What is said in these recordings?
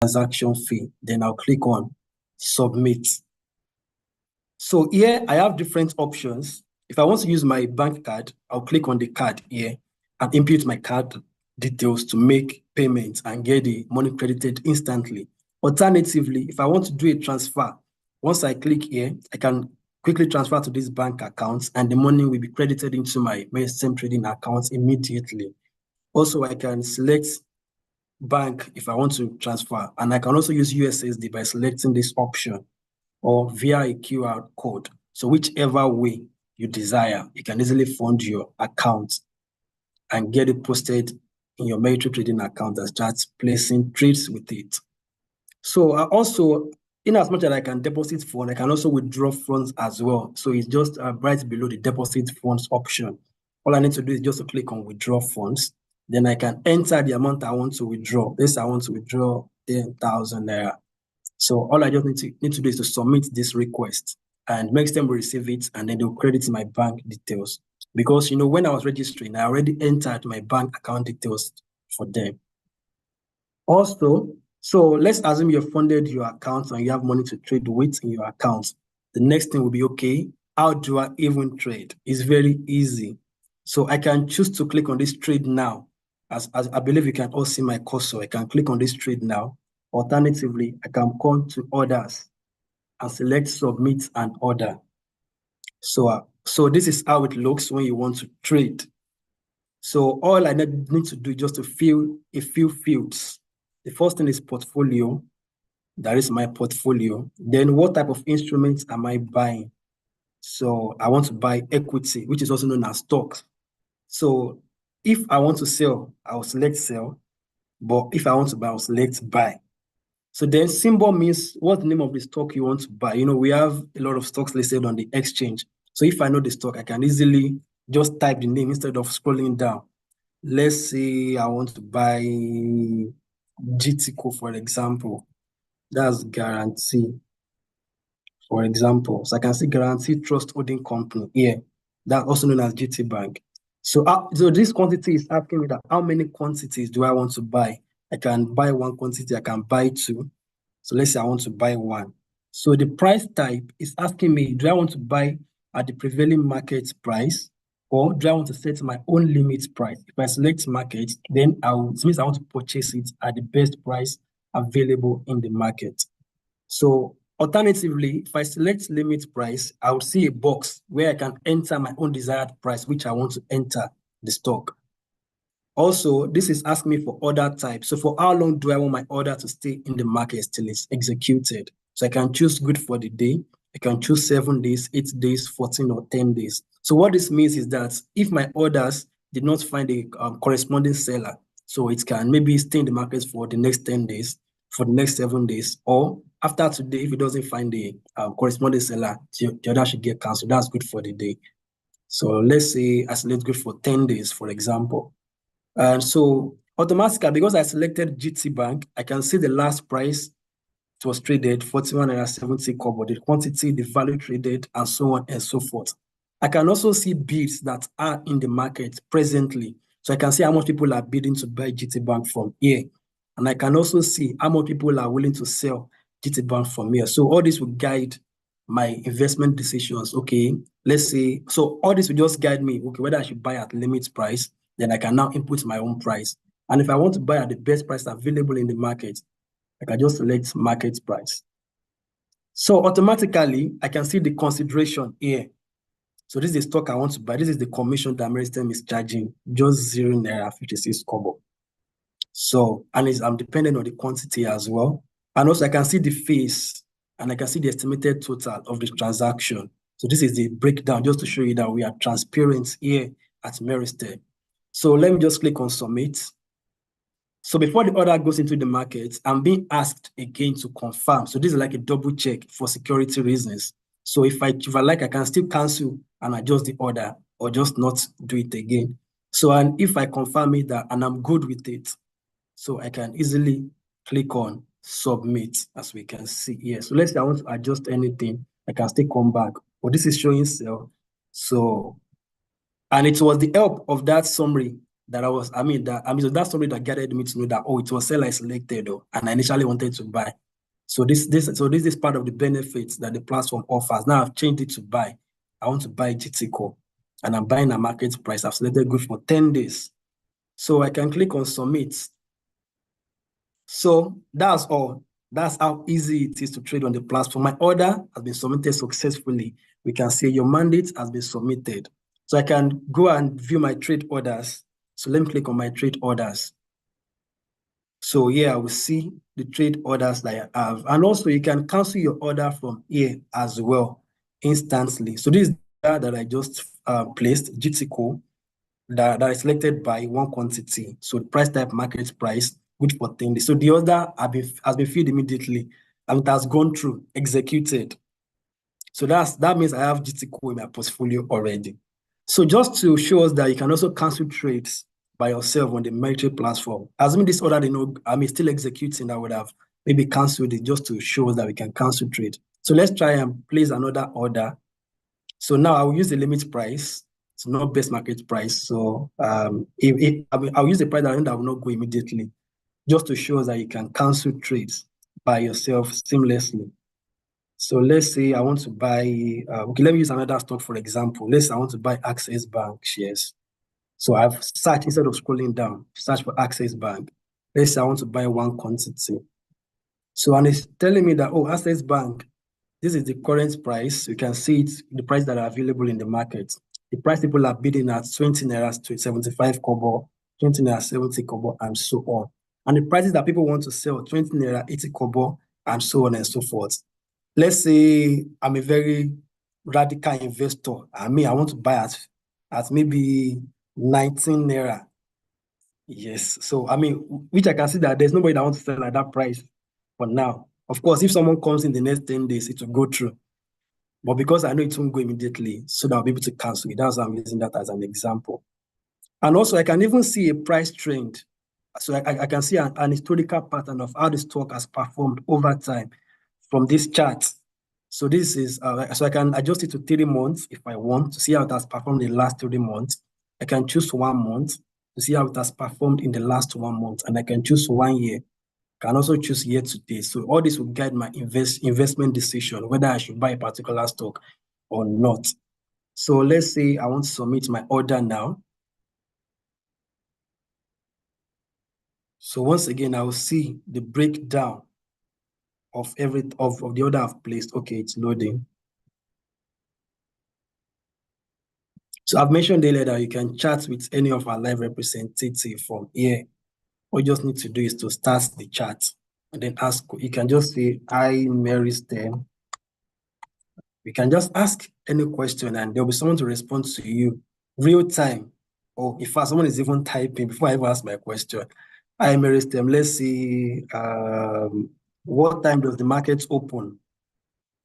transaction fee. Then I'll click on submit. So here I have different options. If I want to use my bank card, I'll click on the card here and input my card details to make payments and get the money credited instantly. Alternatively, if I want to do a transfer, once I click here, I can quickly transfer to this bank account and the money will be credited into my Meritrade trading account immediately. Also, I can select bank if I want to transfer, and I can also use USSD by selecting this option or via a QR code. So whichever way you desire, you can easily fund your account and get it posted in your Meritrade trading account and start placing trades with it. So also, in as much as I can deposit funds, I can also withdraw funds as well. So it's just right below the deposit funds option. All I need to do is just to click on withdraw funds. Then I can enter the amount I want to withdraw. I want to withdraw 10,000 naira. So all I just need to do is to submit this request, and next time we receive it, and then they'll credit my bank details. Because when I was registering, I already entered my bank account details for them. Also, so let's assume you've funded your account and you have money to trade with in your account. The next thing will be, okay, how do I even trade? It's very easy. So I can choose to click on this trade now. As I believe you can all see my cursor, I can click on this trade now. Alternatively, I can come to orders and select submit and order. So this is how it looks when you want to trade. So all I need to do is just to fill a few fields. The first thing is portfolio. That is my portfolio. Then what type of instruments am I buying? So I want to buy equity, which is also known as stocks. So if I want to sell, I'll select sell. But if I want to buy, I'll select buy. So then symbol means what's the name of the stock you want to buy. We have a lot of stocks listed on the exchange. So if I know the stock, I can easily just type the name instead of scrolling down. Let's say I want to buy GTCO, for example. That's guarantee, for example. So I can see Guarantee Trust Holding Company here. That's also known as GT Bank. So this quantity is asking me that how many quantities do I want to buy? I can buy one quantity, I can buy two. So let's say I want to buy one. So the price type is asking me, do I want to buy at the prevailing market price, or do I want to set my own limit price? If I select market, then it means I want to purchase it at the best price available in the market. So alternatively, if I select limit price, I will see a box where I can enter my own desired price, which I want to enter the stock. Also, this is asking me for order type. So for how long do I want my order to stay in the market till it's executed? So I can choose good for the day. I can choose 7 days, 8 days, 14 or 10 days. So what this means is that if my orders did not find a corresponding seller, so it can maybe stay in the market for the next 10 days, for the next 7 days, or after today, if it doesn't find a corresponding seller, the order should get canceled. That's good for the day. So let's say I select good for 10 days, for example. And so automatically, because I selected GT Bank, I can see the last price it was traded, 41.70 kobo, the quantity, the value traded, and so on and so forth. I can also see bids that are in the market presently. So I can see how much people are bidding to buy GT Bank from here. And I can also see how much people are willing to sell GT Bank from here. So all this will guide my investment decisions. Okay, let's say, so all this will just guide me, okay, whether I should buy at limit price, then I can now input my own price. And if I want to buy at the best price available in the market, I can just select market price. So automatically, I can see the consideration here. So this is the stock I want to buy. This is the commission that Meritrade is charging, just 0.56 kobo. So, and I'm dependent on the quantity as well. And also I can see the fees and I can see the estimated total of the transaction. So this is the breakdown just to show you that we are transparent here at Meritrade. So let me just click on submit. So before the order goes into the market, I'm being asked again to confirm. So this is like a double check for security reasons. So if I like, I can still cancel and adjust the order or just not do it again. So, and if I confirm it that and I'm good with it, so I can easily click on submit, as we can see here. So let's say I want to adjust anything, I can still come back. But this is showing sell. So, and it was the help of that summary that I was, so that's something that guided me to know that, oh, it was seller selected, oh, and I initially wanted to buy. So this is part of the benefits that the platform offers. Now I've changed it to buy. I want to buy GTCO, and I'm buying a market price. I've selected good for 10 days. So I can click on submit. So that's all. That's how easy it is to trade on the platform. My order has been submitted successfully. We can see your mandate has been submitted. So I can go and view my trade orders. So let me click on my trade orders. So here I will see the trade orders that I have. And also you can cancel your order from here as well instantly. So this is that I just placed, GTCO, that is selected by one quantity. So the price type market price, good for 10 days. So the order has been filled immediately and it has gone through, executed. So that means I have GTCO in my portfolio already. So just to show us that you can also cancel trades by yourself on the Meritrade platform. Assuming this order, still executing, I would have maybe canceled it just to show us that we can cancel trade. So let's try and place another order. So now I will use the limit price. It's not best market price. So I'll use the price that I know that will not go immediately, just to show us that you can cancel trades by yourself seamlessly. So let's say I want to buy, okay, let me use another stock for example. Let's say I want to buy Access Bank shares. So I've searched, instead of scrolling down, search for Access Bank. Let's say I want to buy one quantity. So, and it's telling me that, oh, Access Bank, this is the current price. You can see it, the price that are available in the market. The price people are bidding at 20 naira to 75 kobo, 20 naira 70 kobo, and so on. And the prices that people want to sell, 20 naira 80 kobo, and so on and so forth. Let's say I'm a very radical investor. I want to buy at maybe 19 naira. Yes. So, which I can see that there's nobody that wants to sell at that price for now. Of course, if someone comes in the next 10 days, it will go through. But because I know it won't go immediately, so that I'll be able to cancel it. That's why I'm using that as an example. And also, I can even see a price trend. So I can see an historical pattern of how the stock has performed over time from this chart. So this is, so I can adjust it to 3 months if I want to see how it has performed in the last 3 months. I can choose 1 month to see how it has performed in the last 1 month. And I can choose 1 year. Can also choose year to date. So all this will guide my investment decision, whether I should buy a particular stock or not. So let's say I want to submit my order now. So once again, I will see the breakdown of the order I've placed. Okay, it's loading. So I've mentioned earlier that you can chat with any of our live representatives from here. All you just need to do is to start the chat and then ask. You can just say, "Hi, Meritrade." You can just ask any question and there'll be someone to respond to you real time. Or if someone is even typing before I even ask my question. Hi, Meritrade. Let's see, what time does the market open?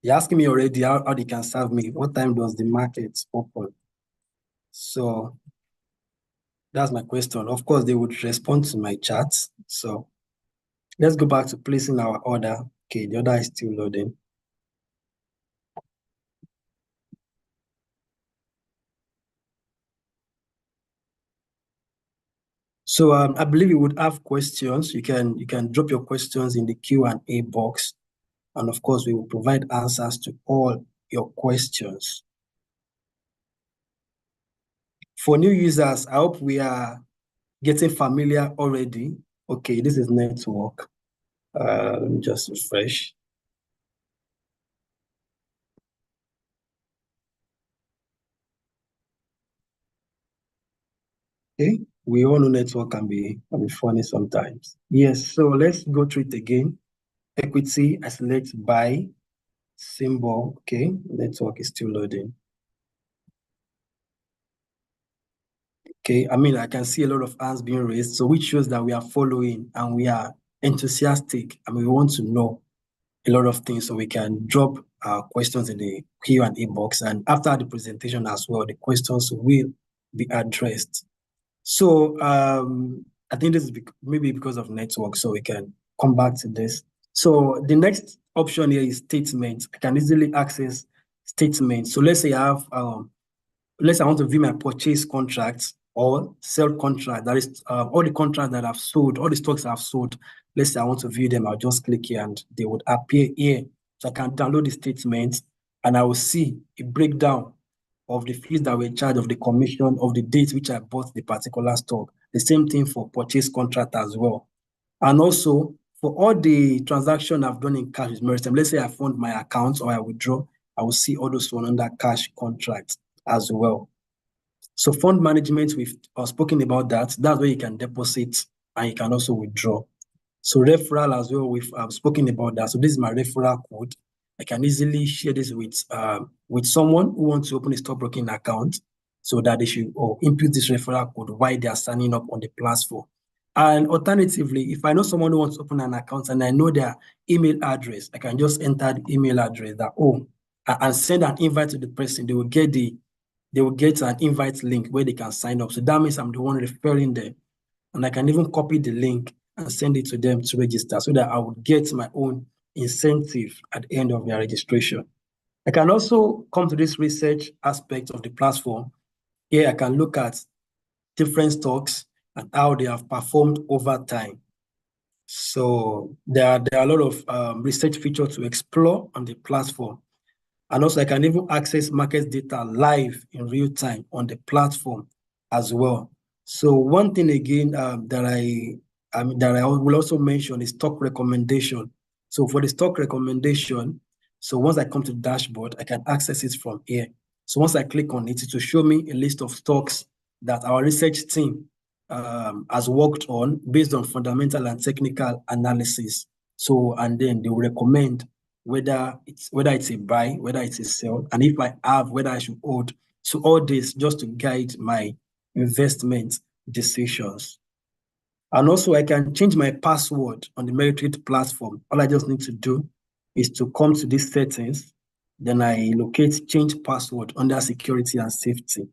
You're asking me already how they can serve me. What time does the market open? So that's my question. Of course, they would respond to my chat. So let's go back to placing our order. Okay, the order is still loading. So I believe you would have questions. You can drop your questions in the Q&A box. And of course, we will provide answers to all your questions. For new users, I hope we are getting familiar already. Okay, this is network. Let me just refresh. Okay, we all know network can be funny sometimes. Yes, so let's go through it again. Equity, I select buy, symbol. Okay, network is still loading. Okay, I can see a lot of hands being raised, so which shows that we are following and we are enthusiastic and we want to know a lot of things, so we can drop questions in the Q&A box, and after the presentation as well, the questions will be addressed. So I think this is maybe because of network, so we can come back to this. So the next option here is statements. I can easily access statements. So let's say I have, let's say I want to view my purchase contracts. or sell contract. That is all the contracts that I've sold, all the stocks I've sold. Let's say I want to view them, I'll just click here and they would appear here. So I can download the statements and I will see a breakdown of the fees that were charged, of the commission, of the date which I bought the particular stock. The same thing for purchase contract as well. And also for all the transaction I've done in cash with Meritrade, let's say I fund my account or I withdraw, I will see all those one under cash contract as well. So fund management, we've spoken about that. That's where you can deposit and you can also withdraw. So referral as well, we've spoken about that. So this is my referral code. I can easily share this with someone who wants to open a stockbroking account so that they should input this referral code while they are signing up on the platform. And alternatively, if I know someone who wants to open an account and I know their email address, I can just enter the email address and send an invite to the person. They will get an invite link where they can sign up. So that means I'm the one referring them. And I can even copy the link and send it to them to register so that I would get my own incentive at the end of their registration. I can also come to this research aspect of the platform. Here I can look at different stocks and how they have performed over time. So there are a lot of research features to explore on the platform. And also I can even access market data live in real time on the platform as well. So one thing again that I will also mention is stock recommendation. So for the stock recommendation, so once I come to the dashboard, I can access it from here. So once I click on it, it will show me a list of stocks that our research team has worked on based on fundamental and technical analysis. So, and then they will recommend whether it's a buy, whether it's a sell, and if I have, whether I should hold. So all this just to guide my investment decisions. And also I can change my password on the Meritrade platform. All I just need to do is to come to these settings, then I locate change password under security and safety.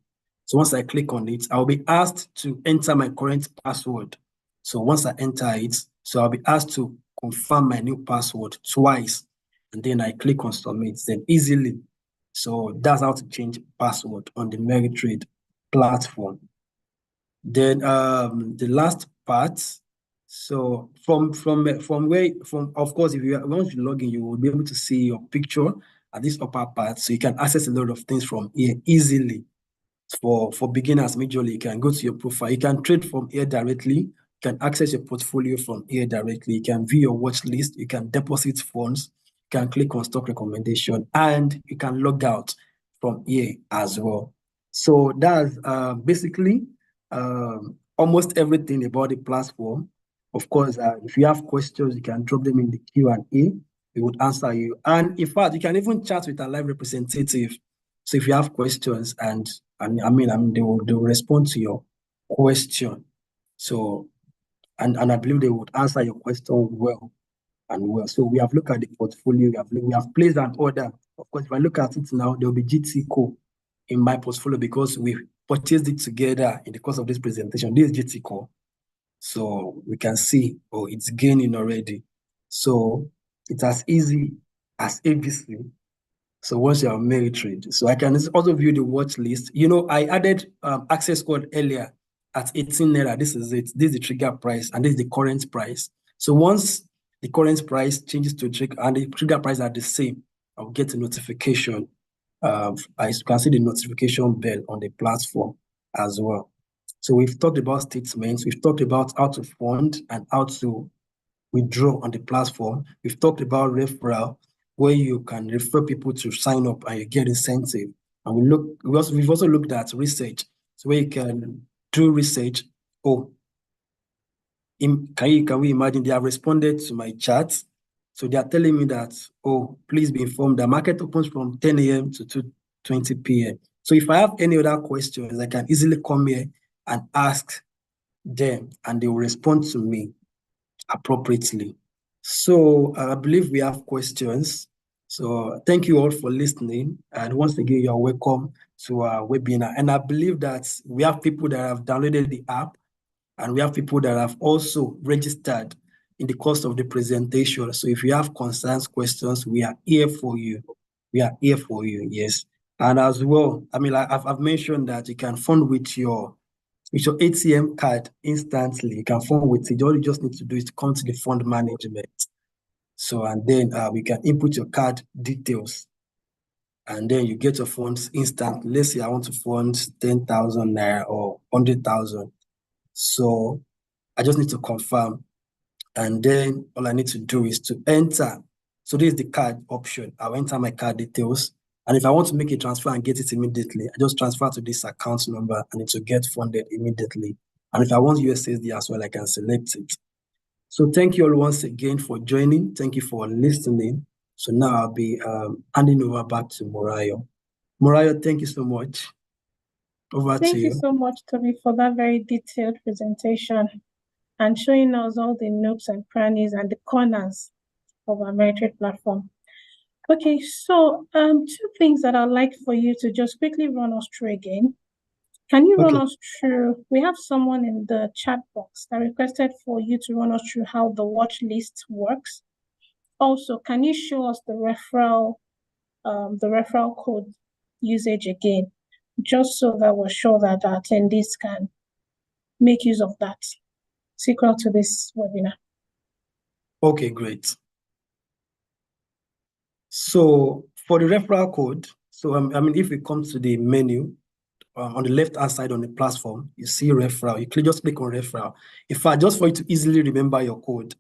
So once I click on it, I'll be asked to enter my current password. So once I enter it, so I'll be asked to confirm my new password twice, and then I click on submit, then easily. So that's how to change password on the Meritrade platform. Then the last part. So from of course, if you once you log in, you will be able to see your picture at this upper part, so you can access a lot of things from here easily. For beginners, majorly, you can go to your profile. You can trade from here directly. You can access your portfolio from here directly. You can view your watch list. You can deposit funds. You can click on stock recommendation, and you can log out from here as well. So that's basically almost everything about the platform. Of course, if you have questions, you can drop them in the Q&A. We would answer you. And in fact, you can even chat with a live representative. So if you have questions and they will respond to your question. So and I believe they would answer your question well and well. So we have looked at the portfolio. We have placed an order. Of course, if I look at it now, there will be GTCO in my portfolio because we purchased it together in the course of this presentation. This is GTCO. So we can see, it's gaining already. So it's as easy as ABC. So once you are Meritrade, so I can also view the watch list. I added access code earlier at 18 naira. This is it. This is the trigger price, and this is the current price. So once the current price changes to trigger and the trigger price are the same, I'll get a notification. As you can see the notification bell on the platform as well. So we've talked about statements. We've talked about how to fund and how to withdraw on the platform. We've talked about referral, where you can refer people to sign up and you get incentive. And we've also looked at research, so where you can do research. Can we imagine they have responded to my chat? So they are telling me that, please be informed the market opens from 10 a.m. to 2:20 p.m. So if I have any other questions, I can easily come here and ask them, and they will respond to me appropriately. So I believe we have questions. So thank you all for listening. And once again, you're welcome to our webinar. And I believe that we have people that have downloaded the app, and we have people that have also registered in the course of the presentation. So if you have concerns, questions, we are here for you. We are here for you, yes. And as well, I've mentioned that you can fund with your with your ATM card instantly. You can fund with it. All you just need to do is to come to the fund management. So, and then we can input your card details, and then you get your funds instantly. Let's say I want to fund 10,000 naira or 100,000. So I just need to confirm, and then all I need to do is to enter. So this is the card option. I'll enter my card details. And if I want to make a transfer and get it immediately, I just transfer to this account number and it will get funded immediately. And if I want USSD as well, I can select it. So thank you all once again for joining. Thank you for listening. So now I'll be handing over back to Morayo. Morayo, thank you so much. Over to you. Thank you so much, Toby, for that very detailed presentation and showing us all the nooks and crannies and the corners of our Meritrade platform. Okay, so two things that I'd like for you to just quickly run us through again. Can you run us through? We have someone in the chat box that requested for you to run us through how the watch list works. Also, can you show us the referral code usage again, just so that we're sure that our attendees can make use of that sequel to this webinar? Okay, great. So for the referral code, so I mean, if we come to the menu, on the left-hand side on the platform, you see referral. You just click on referral. In fact, just for you to easily remember your code,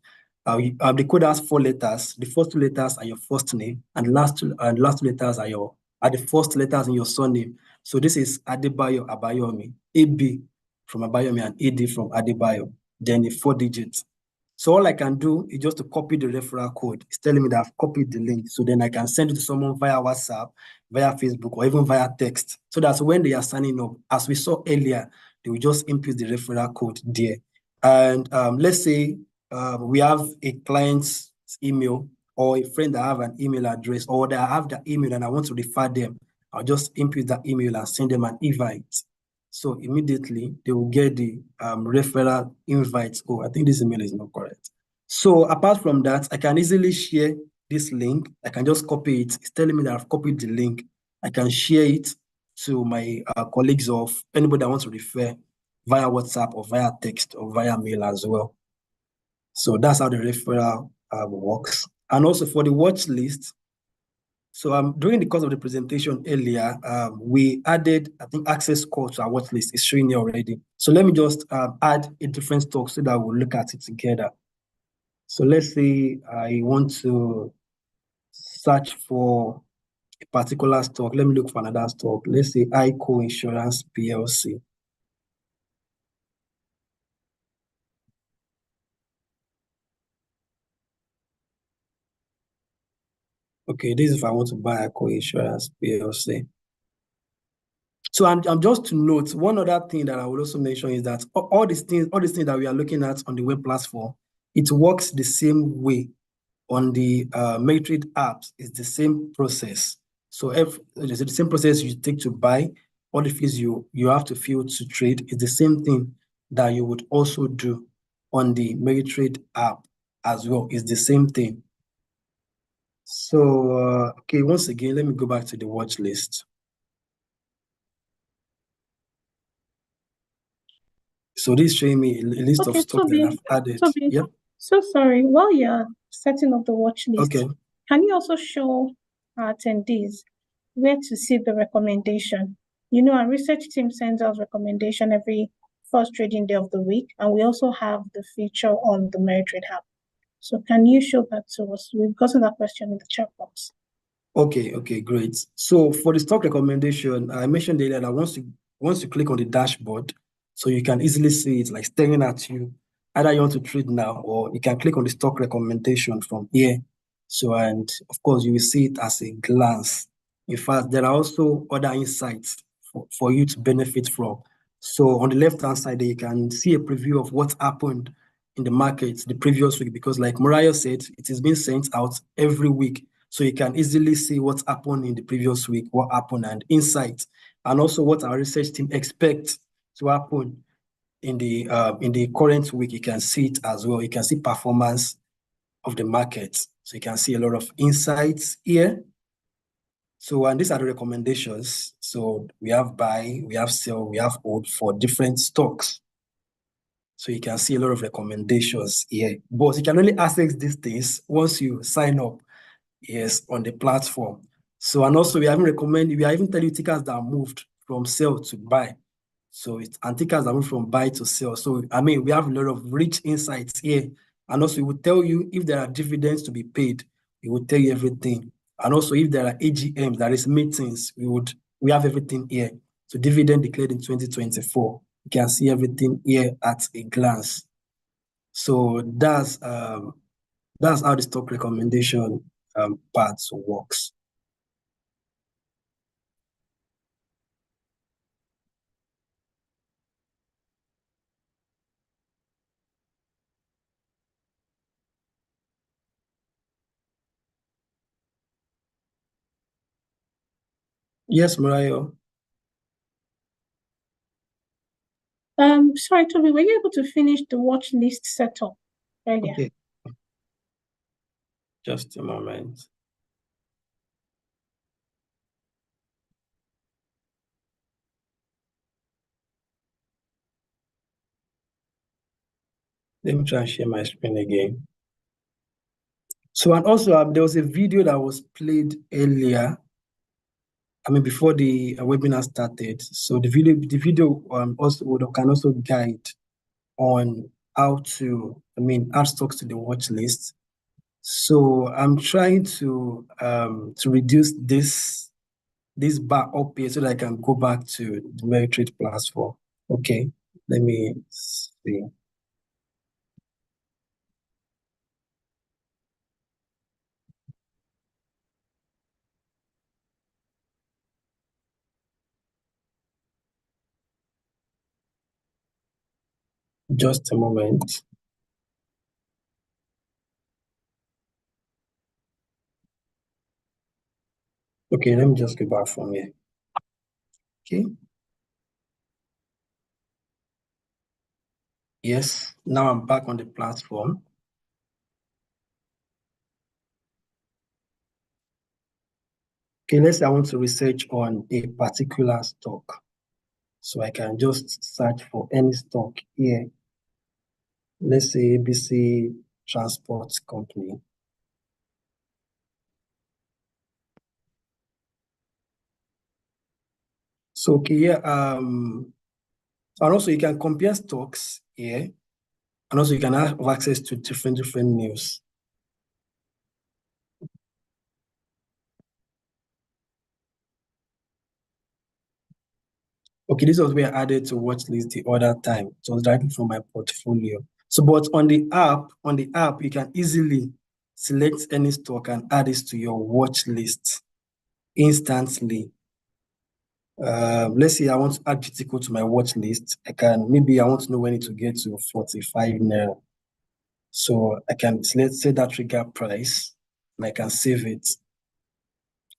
the code has 4 letters. The first 2 letters are your first name, and the last two letters are the first letters in your surname. So this is Adebayo Abayomi, AB from Abayomi and AD from Adebayo. Then the 4 digits. So all I can do is just to copy the referral code. It's telling me that I've copied the link. So then I can send it to someone via WhatsApp, via Facebook, or even via text. So that's when they are signing up. As we saw earlier, they will just input the referral code there. And let's say we have a client's email or a friend that have an email address, or that I have the email and I want to refer them. I'll just input that email and send them an invite. So immediately they will get the referral invites. Oh, I think this email is not correct. So apart from that, I can easily share this link. I can just copy it. It's telling me that I've copied the link. I can share it to my colleagues of anybody that wants to refer via WhatsApp or via text or via mail as well. So that's how the referral works. And also for the watch list, so during the course of the presentation earlier, we added, I think, access code to our watch list. It's showing here already. So let me just add a different stock so that we'll look at it together. So let's say I want to search for a particular stock. Let me look for another stock. Let's say ICO Insurance PLC. Okay, this is if I want to buy ICO Insurance PLC. So I'm just to note, one other thing that I will also mention is that all these things that we are looking at on the web platform, it works the same way on the Meritrade apps. It's the same process. So if it's the same process you take to buy, all the fees you have to fill to trade is the same thing that you would also do on the Meritrade app as well. It's the same thing. So okay, once again, let me go back to the watch list. So this is showing me a list of stocks that I've added. Toby, yep. So sorry, while you're setting up the watch list, can you also show our attendees where to see the recommendation? You know, our research team sends out recommendation every first trading day of the week, and we also have the feature on the Meritrade app. So can you show that to us? We've gotten that question in the chat box. Okay, great. So for the stock recommendation, I mentioned earlier that once you click on the dashboard, so you can easily see it like staring at you. Either you want to trade now, or you can click on the stock recommendation from here. So, and of course, you will see it as a glance. In fact, there are also other insights for you to benefit from. So on the left-hand side, you can see a preview of what happened in the market the previous week, because like Mariah said, it is being sent out every week. So you can easily see what happened in the previous week, what happened, and insights, and also what our research team expects to happen in the current week. You can see it as well. You can see performance of the market. So you can see a lot of insights here. So, and these are the recommendations. So we have buy, we have sell, we have hold for different stocks. So you can see a lot of recommendations here. But you can only access these things once you sign up, yes, on the platform. So, and also we are even telling you tickers that are moved from sell to buy. So and tickers that moved from buy to sell. So I mean, we have a lot of rich insights here. And also, we will tell you if there are dividends to be paid. We will tell you everything. And also, if there are AGMs, there is meetings, we have everything here. So dividend declared in 2024. You can see everything here at a glance. So that's how the stock recommendation part works. Yes, Mariah. Sorry, Toby, were you able to finish the watch list setup earlier? Okay. Just a moment. Let me try and share my screen again. So, and also there was a video that was played earlier. I mean, before the webinar started. So the video can also guide on how to, add stocks to the watch list. So I'm trying to reduce this bar up here so that I can go back to the Meritrade platform. Okay, let me see. Just a moment. Okay, let me just go back from here. Okay. Yes, now I'm back on the platform. Okay, let's say I want to research on a particular stock. So I can just search for any stock here. Let's say ABC Transport Company. So okay, yeah, and also you can compare stocks here, and also you can have access to different news. Okay, this was where I added to Watchlist the other time. It was directly from my portfolio. So, but on the app, you can easily select any stock and add it to your watch list instantly. Let's say I want to add GTCO to my watch list. I want to know when it will get to 45 naira. So I can set that trigger price and I can save it.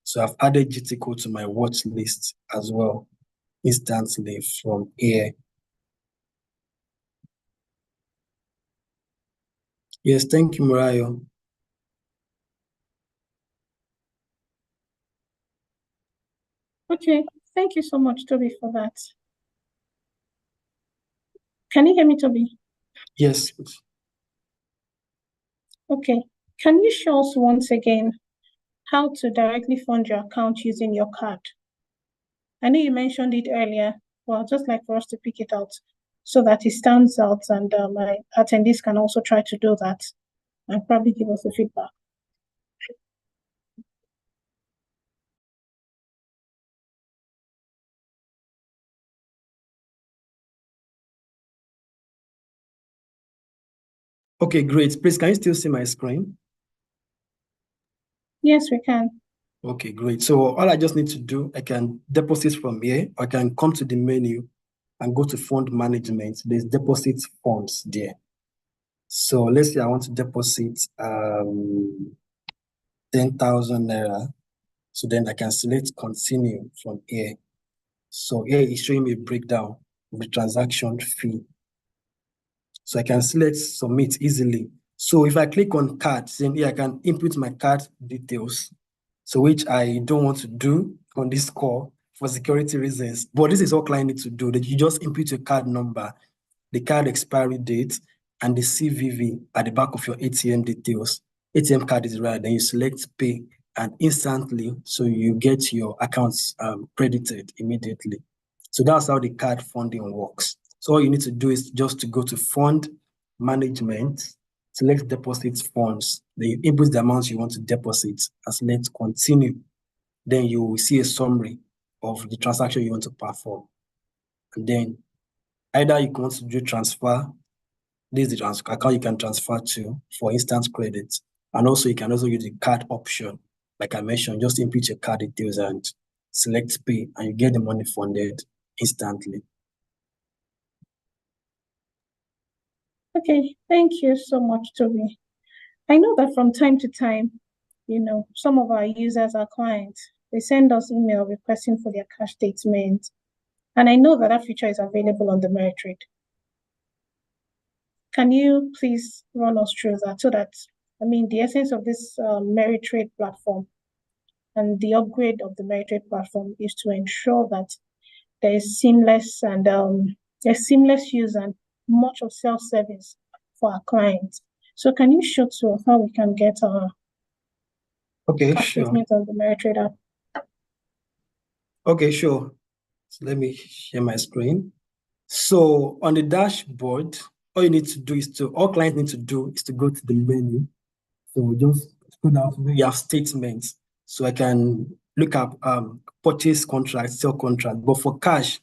So I've added GTCO to my watch list as well instantly from here. Yes, thank you, Mariah. Okay, thank you so much, Toby, for that. Can you hear me, Toby? Yes. Okay, can you show us once again how to directly fund your account using your card? I know you mentioned it earlier, but I'd just like for us to pick it out so that it stands out and my attendees can also try to do that and probably give us the feedback. Okay, great. Please, can you still see my screen? Yes, we can. Okay, great. So all I just need to do, I can deposit from here. I can come to the menu and go to fund management. There's deposit funds there. So let's say I want to deposit 10,000 naira. So then I can select continue from here. So here it's showing me a breakdown of the transaction fee. So I can select submit easily. So if I click on card, then here I can input my card details. So which I don't want to do on this call for security reasons. But this is all client need to do. That you just input your card number, the card expiry date, and the CVV at the back of your ATM details. ATM card is right, then you select pay, and instantly, so you get your accounts credited immediately. So that's how the card funding works. So all you need to do is just to go to fund management, select deposit funds, then you input the amount you want to deposit and select continue. Then you will see a summary of the transaction you want to perform. And then either you want to do transfer, this is the account you can transfer to for instant credit. And also you can also use the card option. Like I mentioned, just input your card details and select pay, and you get the money funded instantly. Okay, thank you so much, Toby. I know that from time to time, some of our users, our clients, they send us email requesting for their cash statement. And I know that feature is available on the Meritrade. Can you please run us through that so that, the essence of this Meritrade platform and the upgrade of the Meritrade platform is to ensure that there is seamless and there's seamless use and much of self-service for our clients. So can you show to how we can get our cash statement on the Meritrade app? Okay, sure. So let me share my screen. So on the dashboard, all clients need to do is to go to the menu. So just scroll down to where you have statements. So I can look up purchase contract, sell contract. But for cash,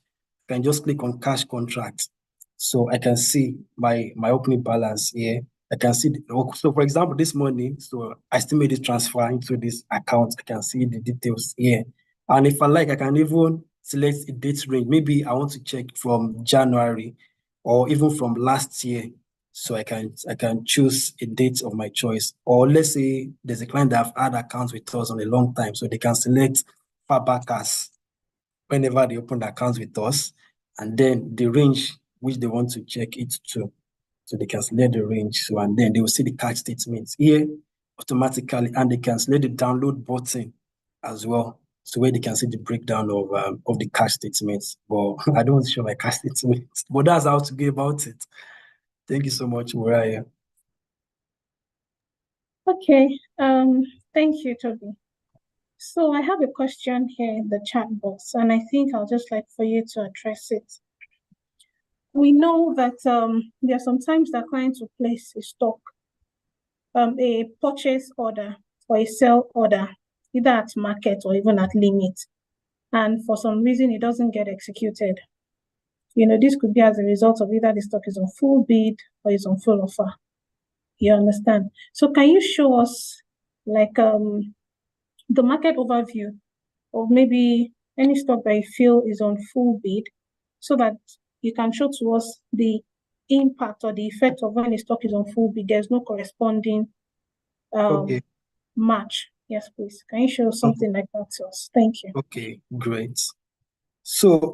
I can just click on cash contract. So I can see my opening balance here. I can see, so for example, this morning, so I still made this transfer into this account. I can see the details here. And if I like, I can even select a date range. Maybe I want to check from January or even from last year. So I can choose a date of my choice. Or let's say there's a client that have had accounts with us on a long time, so they can select far back as whenever they open the accounts with us, and then the range which they want to check it to. So they can select the range. So and then they will see the cash statements here automatically, and they can select the download button as well. So where they can see the breakdown of the cash statements. But I don't want to show my cash statements, but that's how to go about it. Thank you so much, Mariah. Okay, thank you, Toby. So I have a question here in the chat box, and I think I'll just like for you to address it. We know that there are sometimes that clients will place a stock, a purchase order or a sell order, either at market or even at limit, and for some reason it doesn't get executed. This could be as a result of either the stock is on full bid or is on full offer. You understand? So can you show us like the market overview of maybe any stock that you feel is on full bid, so that you can show to us the impact or the effect of when a stock is on full bid, there's no corresponding match. Yes, please. Can you show something like that to us? Thank you. Okay, great. So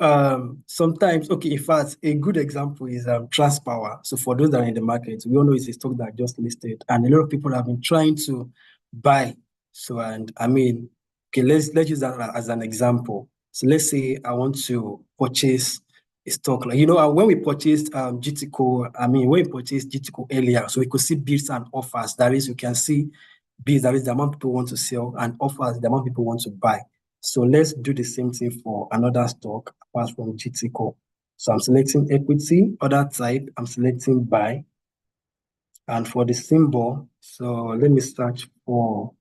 sometimes, in fact, a good example is Transpower. So for those that are in the market, we all know it's a stock that just listed, and a lot of people have been trying to buy. So, and let's use that as an example. So let's say I want to purchase a stock. Like, when we purchased GTCO, when we purchased GTCO earlier, so we could see bids and offers. That is, you can see bids, that is the amount people want to sell, and offers, the amount people want to buy. So let's do the same thing for another stock apart from GTCO. So I'm selecting equity, other type, I'm selecting buy. And for the symbol, so let me search for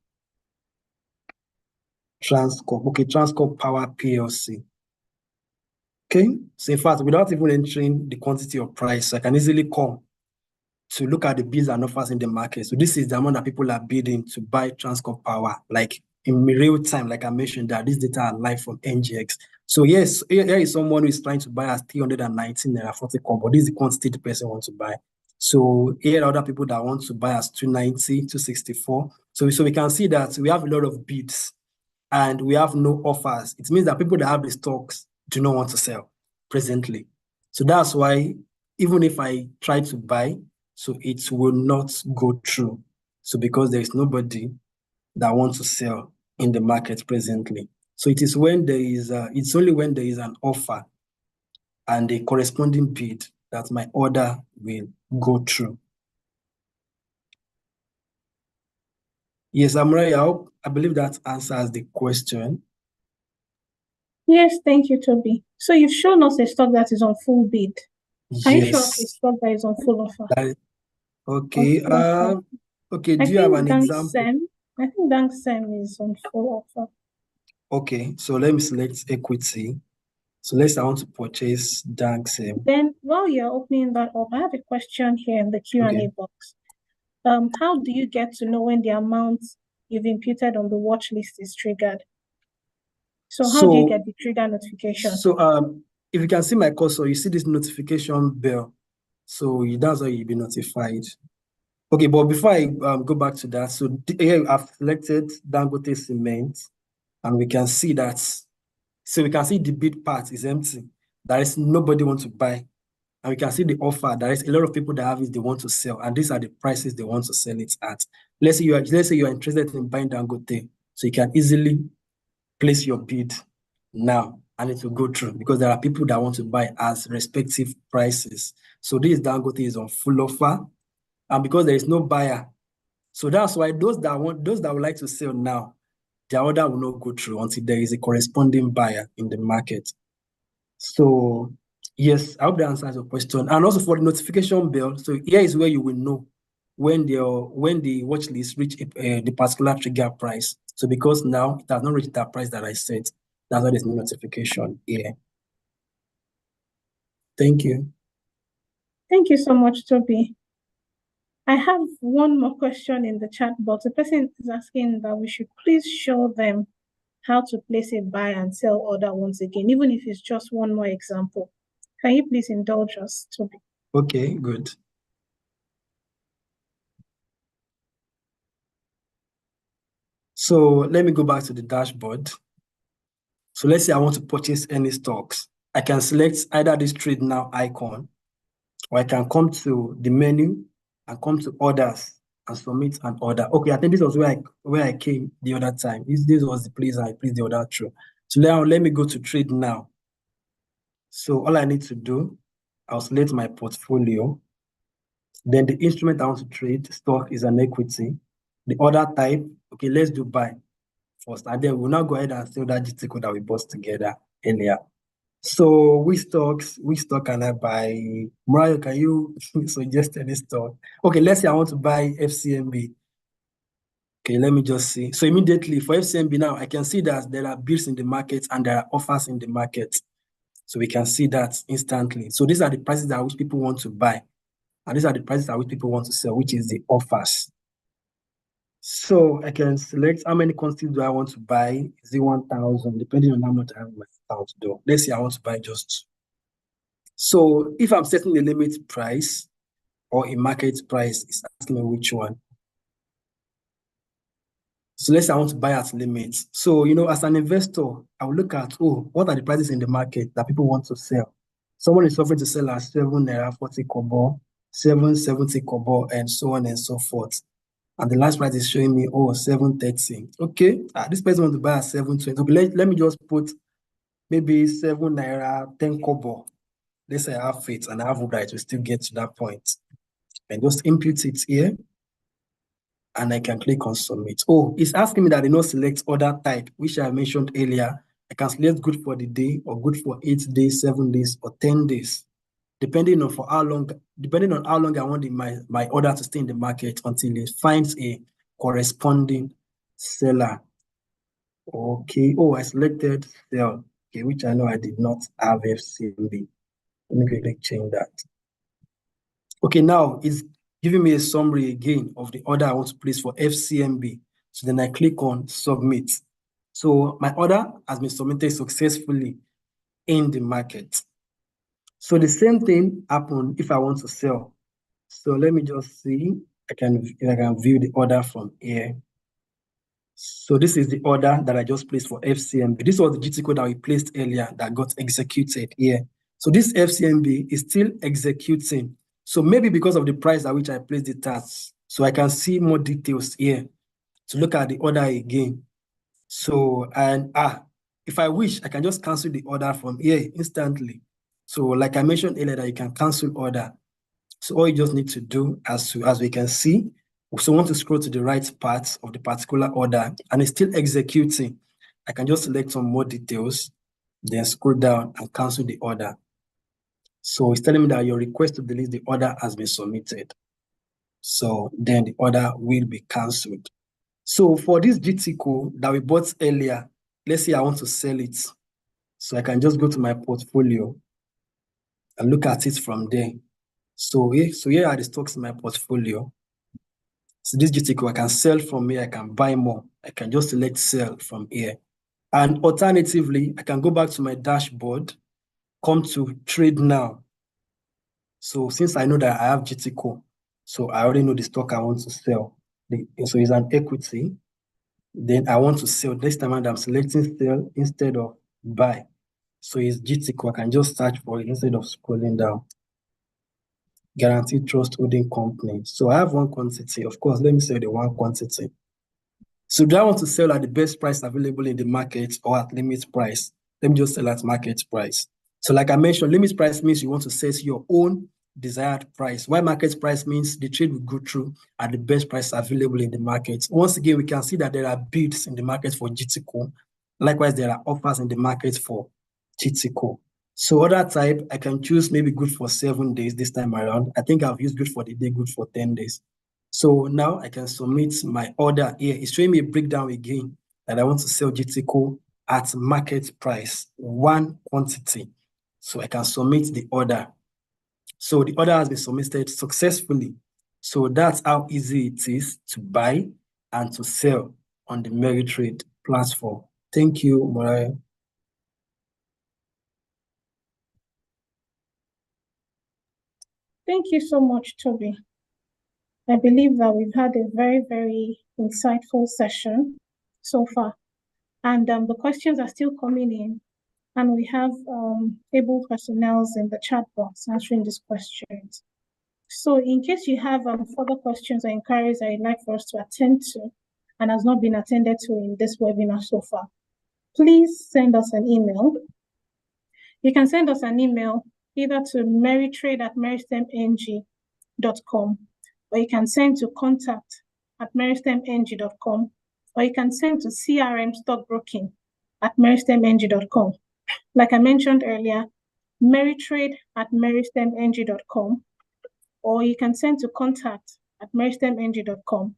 Transcorp. Okay, Transcorp Power PLC. Okay, so in fact, without even entering the quantity or price, I can easily come to look at the bids and offers in the market. So this is the amount that people are bidding to buy Transcorp Power, like in real time, like I mentioned, that this data are live from NGX. So yes, here is someone who is trying to buy at 319 naira 40 kobo, but this is the quantity the person wants to buy. So here are other people that want to buy as 290, 264. So we can see that we have a lot of bids and we have no offers. It means that people that have the stocks do not want to sell presently. So that's why even if I try to buy, so it will not go through. So because there is nobody that wants to sell in the market presently. So it is when there is, it's only when there is an offer and a corresponding bid that my order will go through. Yes, Amrei, I believe that answers the question. Yes, thank you, Toby. So you've shown us a stock that is on full bid. Can you show us a Yes. stock that is on full offer? Okay. Okay. I Do you have think an example? I think Danksem is on full offer. Okay. So let me select equity. So let's say I want to purchase Danksem. Then while you're opening that up, I have a question here in the Q&A Okay. box. How do you get to know when the amount you've imputed on the watch list is triggered? So how do you get the trigger notification? So if you can see my cursor, you see this notification bell. So that's how you'll be notified. Okay, but before I go back to that, so here I've selected Dangote Cement, and we can see that. So we can see the bid part is empty. There is nobody want to buy, and we can see the offer. There is a lot of people that have it they want to sell, and these are the prices they want to sell it at. Let's say you are interested in buying Dangote, so you can easily place your bid now and it will go through because there are people that want to buy as respective prices. So this Dangote is on full offer, and because there is no buyer, so that's why those that would like to sell now, their order will not go through until there is a corresponding buyer in the market. So yes, I hope that answers your question. And also for the notification bell, so here is where you will know when the watch list reach the particular trigger price. So because now it has not reached that price that I set, that's why there's no notification here. Thank you. Thank you so much, Toby. I have one more question in the chat box. The person is asking that we should please show them how to place a buy and sell order once again, even if it's just one more example. Can you please indulge us, Toby? Okay, good. So let me go back to the dashboard. So let's say I want to purchase any stocks. I can select either this trade now icon, or I can come to the menu and come to orders and submit an order. Okay, I think this was where I came the other time. This was the place I placed the order through. So now let me go to trade now. So all I need to do, I'll select my portfolio. Then the instrument I want to trade, stock is an equity. The order type, okay, let's do buy first. And then we'll now go ahead and sell that GT code that we bought together earlier. So which stock can I buy? Mariah, can you suggest any stock? Okay, let's say I want to buy FCMB. Okay, let me just see. So immediately for FCMB now, I can see that there are bids in the market and there are offers in the market. So we can see that instantly. So these are the prices at which people want to buy. And these are the prices at which people want to sell, which is the offers. So I can select how many quantities do I want to buy. Is it 1,000? Depending on how much I have in my account, though. Let's say I want to buy just 2. So if I'm setting a limit price or a market price, it's asking me which one. So let's say I want to buy at limit. So, as an investor, I will look at, what are the prices in the market that people want to sell? Someone is offering to sell at 7 naira 40 kobo, 770 kobo, and so on and so forth. And the last price is showing me, 730. Okay, this person wants to buy at 720. Okay, let me just put maybe 7 naira 10 kobo. Let's say I have faith and I have hope that it will still get to that point. And just input it here. And I can click on submit. It's asking me that I not select order type, which I mentioned earlier. I can select good for the day or good for 8 days, 7 days, or 10 days, depending on how long I want my order to stay in the market until it finds a corresponding seller. Okay. I selected sell. Okay, which I know I did not have FCMB. Let me quickly change that. Okay, now it's giving me a summary again of the order I want to place for FCMB. So then I click on submit. So my order has been submitted successfully in the market. So the same thing happened if I want to sell. So let me just see if I can view the order from here. So this is the order that I just placed for FCMB. This was the GT code that we placed earlier that got executed here. So this FCMB is still executing. So maybe because of the price at which I placed the task, so I can see more details here to look at the order again. So, and if I wish, I can just cancel the order from here instantly. So like I mentioned earlier, that you can cancel order. So all you just need to do, as we can see, so want to scroll to the right part of the particular order and it's still executing. I can just select some more details, then scroll down and cancel the order. So it's telling me that your request to delete the order has been submitted. So then the order will be cancelled. So for this GTCO that we bought earlier, let's say I want to sell it. So I can just go to my portfolio and look at it from there. So here are the stocks in my portfolio. So this GTCO, I can sell from here, I can buy more. I can just select sell from here. And alternatively, I can go back to my dashboard, come to trade now. So since I know that I have GTCO, so I already know the stock I want to sell. So it's an equity. Then I want to sell. This time around, I'm selecting sell instead of buy. So it's GTCO. I can just search for it instead of scrolling down. Guaranteed Trust Holding Company. So I have one quantity. Of course, let me sell the one quantity. So do I want to sell at the best price available in the market or at limit price? Let me just sell at market price. So like I mentioned, limit price means you want to set your own desired price. While market price means the trade will go through at the best price available in the market. Once again, we can see that there are bids in the market for GTCO. Likewise, there are offers in the market for GTCO. So other type, I can choose maybe good for 7 days this time around. I think I've used good for the day, good for 10 days. So now I can submit my order here. It's showing me a breakdown again that I want to sell GTCO at market price, one quantity. So I can submit the order. So the order has been submitted successfully. So that's how easy it is to buy and to sell on the Meritrade platform. Thank you, Mariah. Thank you so much, Toby. I believe that we've had a very, very insightful session so far. And the questions are still coming in. And we have able personnel in the chat box answering these questions. So in case you have further questions or inquiries that you'd like for us to attend to and has not been attended to in this webinar so far, please send us an email. You can send us an email either to meritrade@meristemng.com, or you can send to contact@meristemng.com, or you can send to crmstockbroking@meristemng.com. Like I mentioned earlier, meritrade@meristemng.com, or you can send to contact@meristemng.com,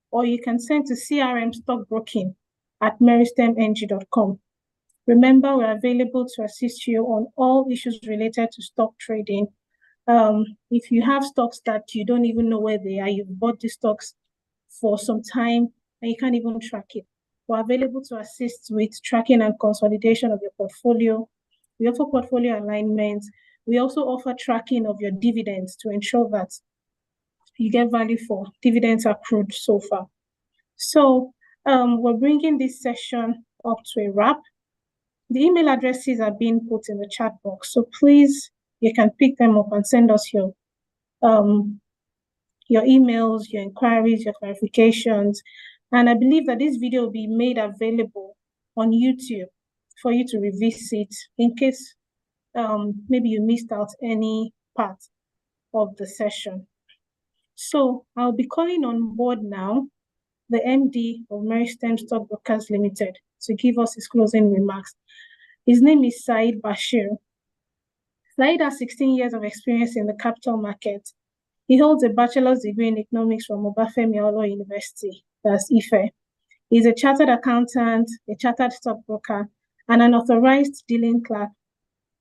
or you can send to crmstockbroking@meristemng.com. Remember, we're available to assist you on all issues related to stock trading. If you have stocks that you don't even know where they are, you've bought these stocks for some time and you can't even track it, we're available to assist with tracking and consolidation of your portfolio. We offer portfolio alignment. We also offer tracking of your dividends to ensure that you get value for dividends accrued so far. So we're bringing this session up to a wrap. The email addresses are being put in the chat box, so please, you can pick them up and send us your emails, your inquiries, your clarifications. And I believe that this video will be made available on YouTube for you to revisit in case maybe you missed out any part of the session. So I'll be calling on board now the MD of Meristem Stockbrokers Limited to give us his closing remarks. His name is Said Bashir. Said has 16 years of experience in the capital market. He holds a bachelor's degree in economics from Obafemi Awolowo University, that's Ife. He's a chartered accountant, a chartered stockbroker, and an authorized dealing clerk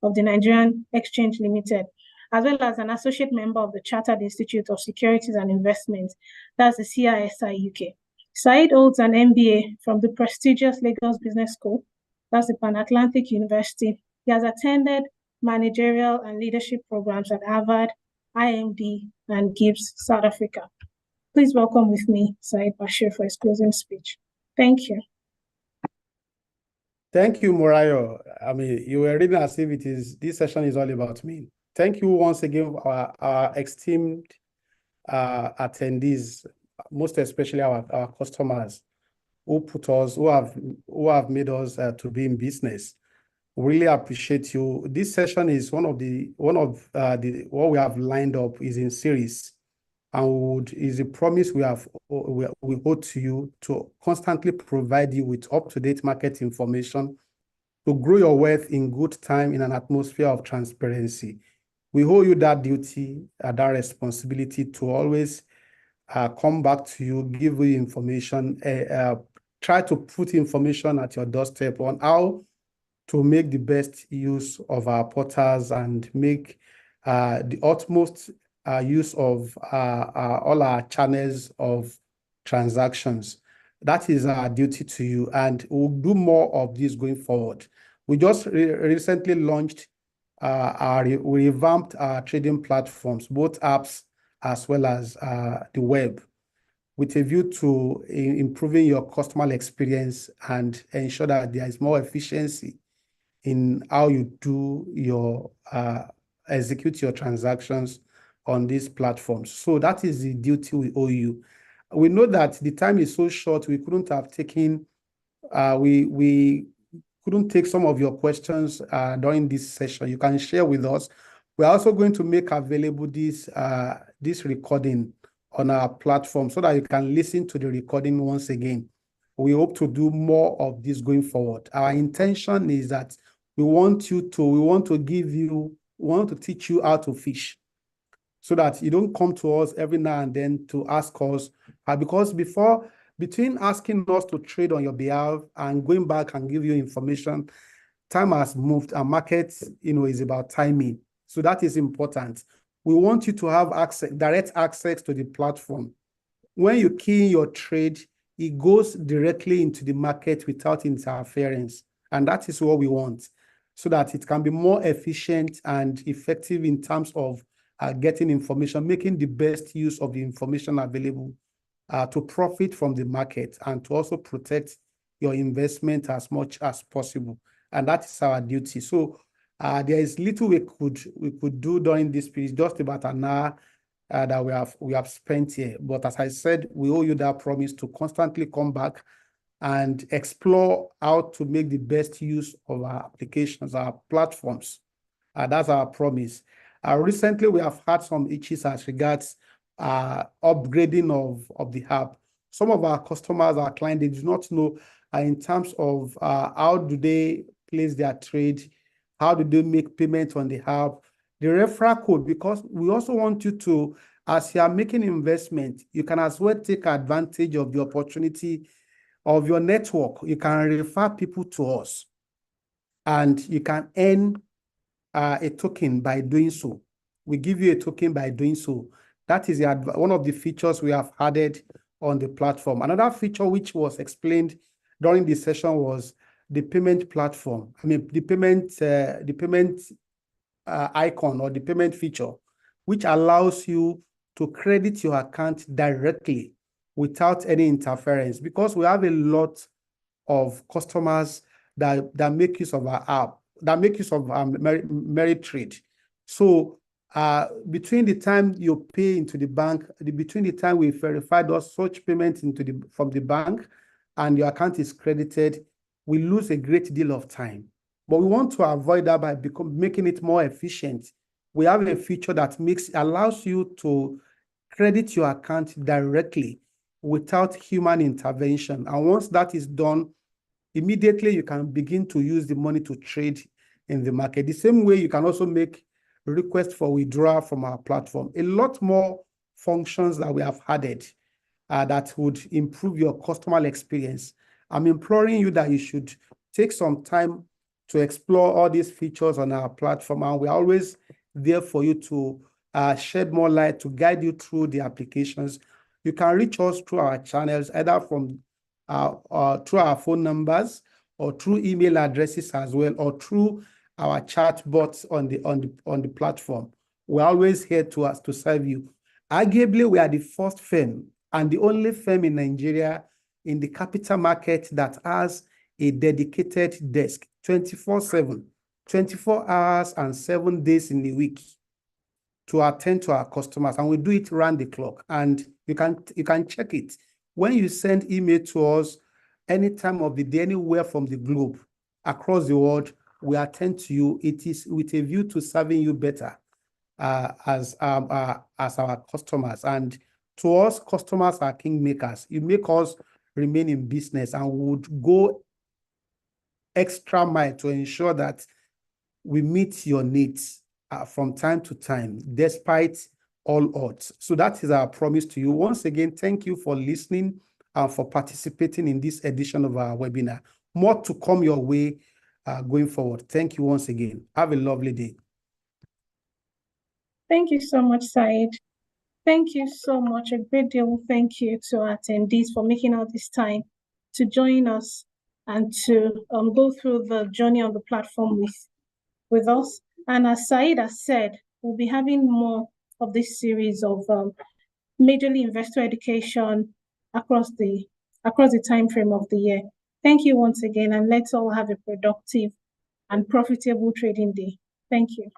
of the Nigerian Exchange Limited, as well as an associate member of the Chartered Institute of Securities and Investments, that's the CISI UK. Said holds an MBA from the prestigious Lagos Business School, that's the Pan-Atlantic University. He has attended managerial and leadership programs at Harvard, IMD, and Gibbs, South Africa. Please welcome with me Said Bashir for his closing speech. Thank you. Thank you, Morayo. I mean, you were reading as if this session is all about me. Thank you once again, our esteemed attendees, most especially our customers who have made us to be in business. Really appreciate you. This session is one of what we have lined up is in series, and is a promise we hold to you to constantly provide you with up-to-date market information to grow your wealth in good time in an atmosphere of transparency. We owe you that duty, that responsibility to always come back to you, give you information, try to put information at your doorstep on how to make the best use of our portals and make the utmost use of all our channels of transactions. That is our duty to you, and we'll do more of this going forward. We just recently launched we revamped our trading platforms, both apps as well as the web, with a view to improving your customer experience and ensure that there is more efficiency in how you do your execute your transactions on these platforms. So that is the duty we owe you. We know that the time is so short, we couldn't have taken, we couldn't take some of your questions during this session. You can share with us. We're also going to make available this recording on our platform so that you can listen to the recording once again. We hope to do more of this going forward. Our intention is that we want to teach you how to fish, so that you don't come to us every now and then to ask us, because between asking us to trade on your behalf and going back and give you information, time has moved, and markets, is about timing. So that is important. We want you to have direct access to the platform. When you key in your trade, it goes directly into the market without interference. And that is what we want, so that it can be more efficient and effective in terms of getting information, making the best use of the information available to profit from the market and to also protect your investment as much as possible. And that is our duty. So there is little we could do during this period, just about an hour that we have spent here. But as I said, we owe you that promise to constantly come back and explore how to make the best use of our applications, our platforms. That's our promise. Recently, we have had some issues as regards upgrading of the app. Some of our customers, our clients, they do not know in terms of how do they place their trade, how do they make payment on the app, the referral code, because we also want you to, as you are making investment, you can as well take advantage of the opportunity of your network. You can refer people to us, and you can earn a token by doing so. We give you a token by doing so. That is one of the features we have added on the platform. Another feature which was explained during the session was the payment platform. I mean, the payment icon, or the payment feature, which allows you to credit your account directly without any interference, because we have a lot of customers that make use of our app, that make use of Meritrade. So between the time you pay into the bank, between the time we verify those such payments from the bank and your account is credited, we lose a great deal of time. But we want to avoid that by making it more efficient. We have a feature that allows you to credit your account directly without human intervention. And once that is done, immediately you can begin to use the money to trade in the market. The same way you can also make requests for withdrawal from our platform. A lot more functions that we have added that would improve your customer experience. I'm imploring you that you should take some time to explore all these features on our platform, and we're always there for you to shed more light, to guide you through the applications. You can reach us through our channels, either from through our phone numbers, or through email addresses as well, or through our chat bots on the platform. We're always here to serve you. Arguably, we are the first firm and the only firm in Nigeria in the capital market that has a dedicated desk 24/7, 24 hours and 7 days in the week to attend to our customers, and we do it round the clock. And you can check it when you send email to us. any time of the day, anywhere from the globe, across the world, we attend to you. It is with a view to serving you better as our customers. And to us, customers are kingmakers. You make us remain in business, and we would go extra mile to ensure that we meet your needs from time to time, despite all odds. So that is our promise to you. Once again, thank you for listening and for participating in this edition of our webinar. More to come your way going forward. Thank you once again. Have a lovely day. Thank you so much, Said. Thank you so much. A great deal. Thank you to our attendees for making all this time to join us and to go through the journey on the platform with us. And as Said has said, we'll be having more of this series of majorly investor education across the time frame of the year. Thank you once again, and let's all have a productive and profitable trading day. Thank you.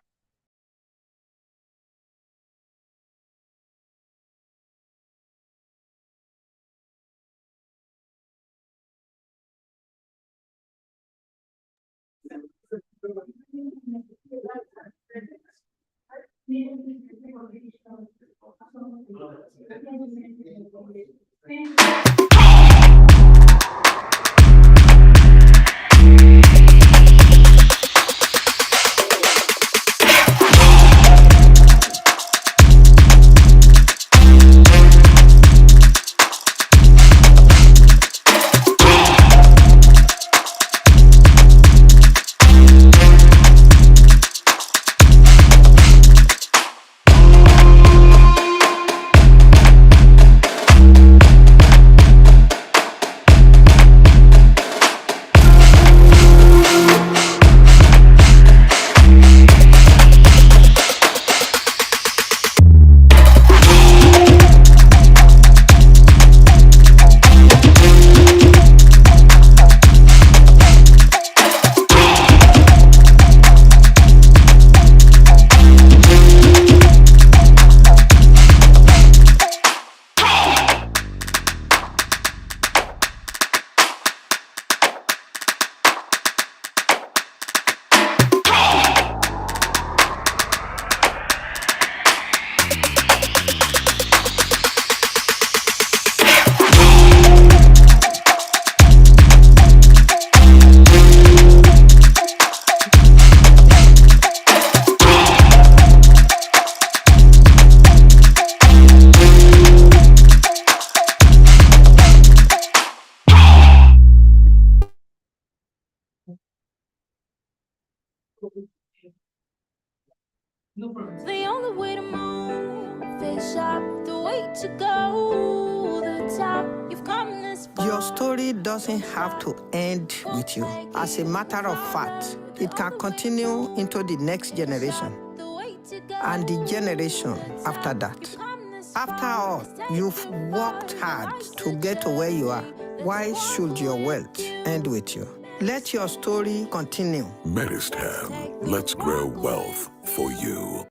The only way to move is up, the way to go, the top. You've come this far. Your story doesn't have to end with you. As a matter of fact, it can continue into the next generation and the generation after that. After all, you've worked hard to get to where you are. Why should your wealth end with you? Let your story continue. Meritrade, let's grow wealth for you.